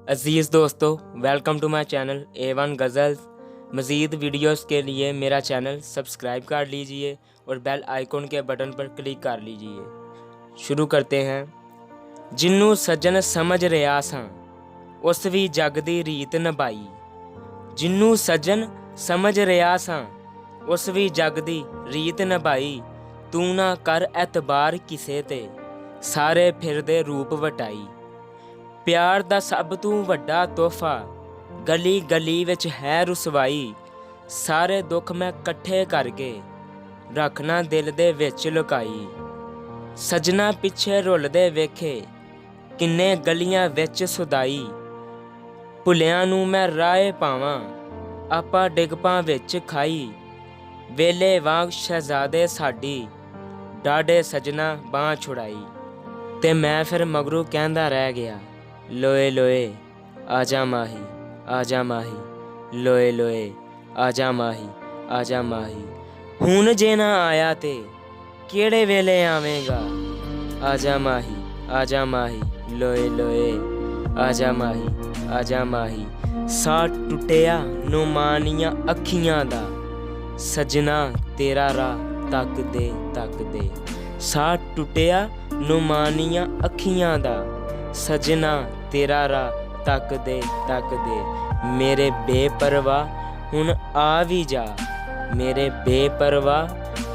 अज़ीज़ दोस्तों, welcome to my channel A1 ghazals. मज़ीद videos के लिए मेरा चैनल सब्सक्राइब कर लीजिए और बेल आइकन के बटन पर क्लिक कर लीजिए। शुरू करते हैं। जिन्नू सज्जन समझ रिया सां उस भी जग दी रीत निभाई। जिन्नू सज्जन समझ रिया सां उस भी जग दी रीत निभाई। तू ना कर एतबार किसे ते सारे फिरदे रूप वटाई। प्यार ਦਾ ਸਭ ਤੋਂ ਵੱਡਾ ਤੋਹਫਾ ਗਲੀ ਗਲੀ ਵਿੱਚ ਹੈ ਰੁਸਵਾਈ। ਸਾਰੇ ਦੁੱਖ ਮੈਂ ਇਕੱਠੇ ਕਰਕੇ ਰੱਖਣਾ ਦਿਲ ਦੇ ਵਿੱਚ ਲੁਕਾਈ। ਸਜਣਾ ਪਿੱਛੇ ਰੁਲਦੇ ਵੇਖੇ ਕਿੰਨੇ ਗਲੀਆਂ ਵਿੱਚ ਸੁਦਾਈ। ਭੁੱਲਿਆਂ ਨੂੰ ਮੈਂ ਰਾਹੇ ਪਾਵਾਂ ਆਪਾਂ ਡਿੱਗਪਾਂ ਵਿੱਚ ਖਾਈ। ਵੇਲੇ ਵਾਂਗ ਸ਼ਹਿਜ਼ਾਦੇ ਸਾਡੀ ਡਾਢੇ ਸਜਣਾ ਬਾਂਹ ਛੁੜਾਈ। ਤੇ ਮੈਂ ਫਿਰ ਮਗਰੂ ਕਹਿੰਦਾ ਰਹਿ ਗਿਆ, ਲੋਏ ਲੋਏ ਆਜਾ ਮਾਹੀ ਆਜਾ ਮਾਹੀ। ਲੋਏ ਲੋਏ ਆਜਾ ਮਾਹੀ ਆਜਾ ਮਾਹੀ। ਹੁਣ ਜੇ ਨਾ ਆਇਆ ਤੇ ਕਿਹੜੇ ਵੇਲੇ ਆਵੇਂਗਾ। ਆਜਾ ਮਾਹੀ ਆਜਾ ਮਾਹੀ। ਲੋਏ ਲੋਏ ਆਜਾ ਮਾਹੀ ਆਜਾ ਮਾਹੀ। ਸਾਹ ਟੁੱਟਿਆ ਨੁਮਾਨੀਆਂ ਅੱਖੀਆਂ ਦਾ ਸਜਣਾ ਤੇਰਾ ਰਾਹ ਤੱਕਦੇ ਤੱਕਦੇ। ਸਾਹ ਟੁੱਟਿਆ ਨੁਮਾਨੀਆਂ ਅੱਖੀਆਂ ਦਾ ਸਜਣਾ ਤੇਰਾ ਰਾਹ ਤੱਕਦੇ ਤੱਕਦੇ। ਮੇਰੇ ਬੇਪਰਵਾਹ ਹੁਣ ਆ ਵੀ ਜਾ। ਮੇਰੇ ਬੇਪਰਵਾਹ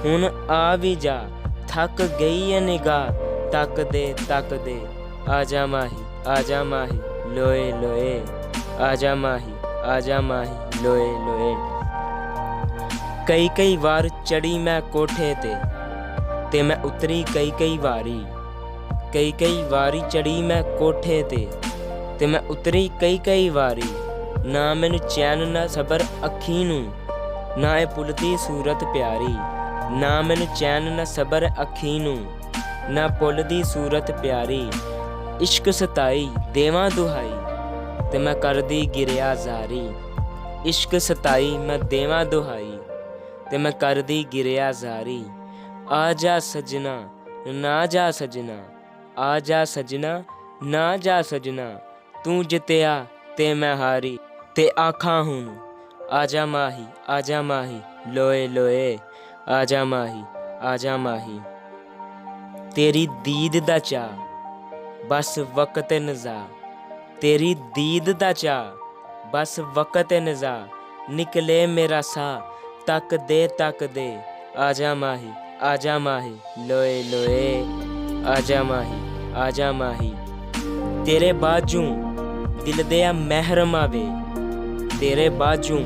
ਹੁਣ ਆ ਵੀ ਜਾ। ਥੱਕ ਗਈ ਹੈ ਨਿਗਾਹ ਤੱਕਦੇ ਤੱਕਦੇ। ਆਜਾ ਮਾਹੀ ਆਜਾ ਮਾਹੀ। ਲੋਏ ਲੋਏ ਆਜਾ ਮਾਹੀ ਆਜਾ ਮਾਹੀ। ਲੋਏ ਲੋਏ। ਕਈ ਕਈ ਵਾਰ ਚੜੀ ਮੈਂ ਕੋਠੇ ਤੇ ਮੈਂ ਉਤਰੀ ਕਈ ਕਈ ਵਾਰੀ। ਕਈ ਕਈ ਵਾਰੀ ਚੜੀ ਮੈਂ ਕੋਠੇ ਤੇ ਮੈਂ ਉਤਰੀ ਕਈ ਕਈ ਵਾਰੀ। ਨਾ ਮੈਨੂੰ ਚੈਨ ਨਾ ਸਬਰ ਅੱਖੀ ਨੂੰ ਨਾ ਇਹ ਪੁੱਲਦੀ ਸੂਰਤ ਪਿਆਰੀ। ਨਾ ਮੈਨੂੰ ਚੈਨ ਨਾ ਸਬਰ ਅੱਖੀ ਨੂੰ ਨਾ ਪੁੱਲਦੀ ਸੂਰਤ ਪਿਆਰੀ। ਇਸ਼ਕ ਸਤਾਈ ਦੇਵਾਂ ਦੁਹਾਈ ਤੇ ਮੈਂ ਕਰਦੀ ਗਿਰਿਆ ਜ਼ਾਰੀ। ਇਸ਼ਕ ਸਤਾਈ ਮੈਂ ਦੇਵਾਂ ਦੁਹਾਈ ਤੇ ਮੈਂ ਕਰਦੀ ਗਿਰਿਆ ਜ਼ਾਰੀ। ਆ ਜਾ ਸਜਣਾ ਨਾ ਜਾ ਸਜਣਾ। ਆ ਜਾ ਸਜਣਾ ਨਾ ਜਾ ਸਜਣਾ। ਤੂੰ ਜਿੱਤਿਆ ਤੇ ਮੈਂ ਹਾਰੀ ਤੇ ਆਖਾਂ ਹੁਣ ਆਜਾ ਮਾਹੀ ਆਜਾ ਮਾਹੀ। ਲੋਏ ਲੋਏ ਆਜਾ ਮਾਹੀ ਆਜਾ ਮਾਹੀ। ਤੇਰੀ ਦੀਦ ਦਾ ਚਾਅ ਬਸ ਵਕਤ ਨਜ਼ਾ। ਤੇਰੀ ਦੀਦ ਦਾ ਚਾਅ ਬਸ ਵਕਤ ਨਜ਼ਾ। ਨਿਕਲੇ ਮੇਰਾ ਸਾਹ ਤੱਕਦੇ ਤੱਕਦੇ। ਆਜਾ ਮਾਹੀ ਆਜਾ ਮਾਹੀ। ਲੋਏ ਲੋਏ ਆਜਾ ਮਾਹੀ ਆਜਾ ਮਾਹੀ। ਤੇਰੇ ਬਾਝੋਂ ਦਿਲ ਦਿਆ ਮਹਿਰਮ ਆਵੇ। ਤੇਰੇ ਬਾਝੋਂ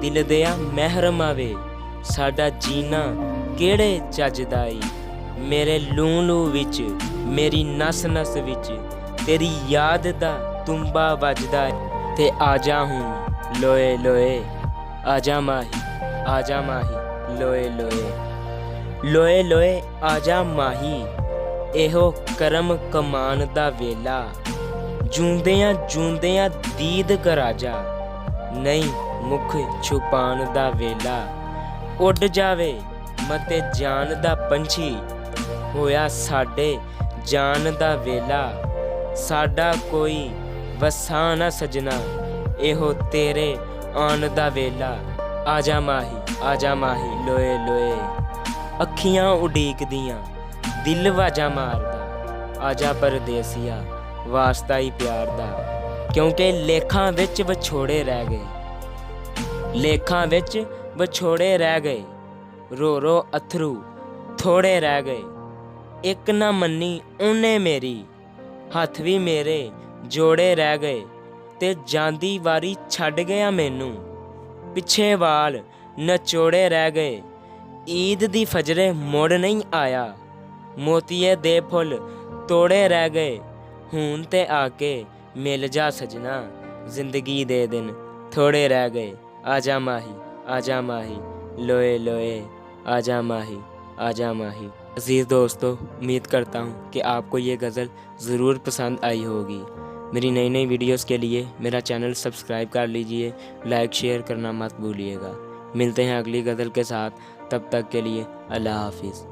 ਦਿਲ ਦਿਆ ਮਹਿਰਮ ਆਵੇ। ਸਾਡਾ ਜੀਣਾ ਕਿਹੜੇ ਚੱਜਦਾ ਈ। ਮੇਰੇ ਲੂ ਲੂ ਵਿੱਚ ਮੇਰੀ ਨਸ ਨਸ ਵਿੱਚ ਤੇਰੀ ਯਾਦ ਦਾ ਤੁੰਬਾ ਵੱਜਦਾ ਏ। ਤੇ ਆਜਾ ਹੁਣ ਲੋਏ ਲੋਏ ਆਜਾ ਮਾਹੀ ਆਜਾ ਮਾਹੀ। ਲੋਏ ਲੋਏ ਲੋਏ ਲੋਏ ਆਜਾ ਮਾਹੀ। ਇਹੋ ਕਰਮ ਕਮਾਨ ਦਾ ਵੇਲਾ ਜੂੰਦਿਆਂ ਜੂੰਦਿਆਂ ਦੀਦ ਕਰਾ ਜਾ। ਨਹੀਂ ਮੁਖ ਛੁਪਾਨ ਦਾ ਵੇਲਾ। ਉੱਡ ਜਾਵੇ ਮਤੇ ਜਾਨ ਦਾ ਪੰਛੀ ਹੋਇਆ ਸਾਡੇ ਜਾਨ ਦਾ ਵੇਲਾ। ਸਾਡਾ ਕੋਈ ਵਸਾ ਨਾ ਸਜਣਾ ਇਹੋ ਤੇਰੇ ਆਉਣ ਦਾ ਵੇਲਾ। ਆਜਾ ਮਾਹੀ ਆਜਾ ਮਾਹੀ। ਲੋਏ ਲੋਏ ਅੱਖੀਆਂ ਉਡੀਕਦੀਆਂ ਦਿਲ ਵਾਜਾ ਮਾਰਦਾ। ਆਜਾ ਪਰਦੇਸੀਆ ਵਾਸਤਾ ਹੀ ਪਿਆਰ ਦਾ। ਕਿਉਂਕਿ ਲੇਖਾਂ ਵਿੱਚ ਵਿਛੋੜੇ ਰਹਿ ਗਏ। ਲੇਖਾਂ ਵਿੱਚ ਵਿਛੋੜੇ ਰਹਿ ਗਏ। ਰੋ ਰੋ ਅਥਰੂ ਥੋੜੇ ਰਹਿ ਗਏ। ਇੱਕ ਨਾ ਮੰਨੀ ਉਹਨੇ ਮੇਰੀ ਹੱਥ ਵੀ ਮੇਰੇ ਜੋੜੇ ਰਹਿ ਗਏ। ਤੇ ਜਾਂਦੀ ਵਾਰੀ ਛੱਡ ਗਿਆ ਮੈਨੂੰ ਪਿੱਛੇ ਵਾਲ ਨਚੋੜੇ ਰਹਿ ਗਏ। ਈਦ ਦੀ ਫਜਰੇ ਮੁੜ ਨਹੀਂ ਆਇਆ। ਮੋਤੀਏ ਦੇ ਫੁੱਲ ਤੋੜੇ ਰਹਿ ਗਏ। ਹੁਣ ਤੇ ਆ ਕੇ ਮਿਲ ਜਾ ਸਜਣਾ ਜ਼ਿੰਦਗੀ ਦੇ ਦਿਨ ਥੋੜੇ ਰਹਿ ਗਏ। आजा माही आजा माही लोए लोए आजा माही आजा माही। अज़ीज़ दोस्तों, उम्मीद करता हूँ कि आपको ये गज़ल ज़रूर पसंद आई होगी। मेरी नई नई वीडियोस के लिए मेरा चैनल सब्सक्राइब कर लीजिए, लाइक शेयर करना मत भूलिएगा। मिलते हैं अगली गज़ल के साथ, तब तक के लिए अल्लाह हाफिज़।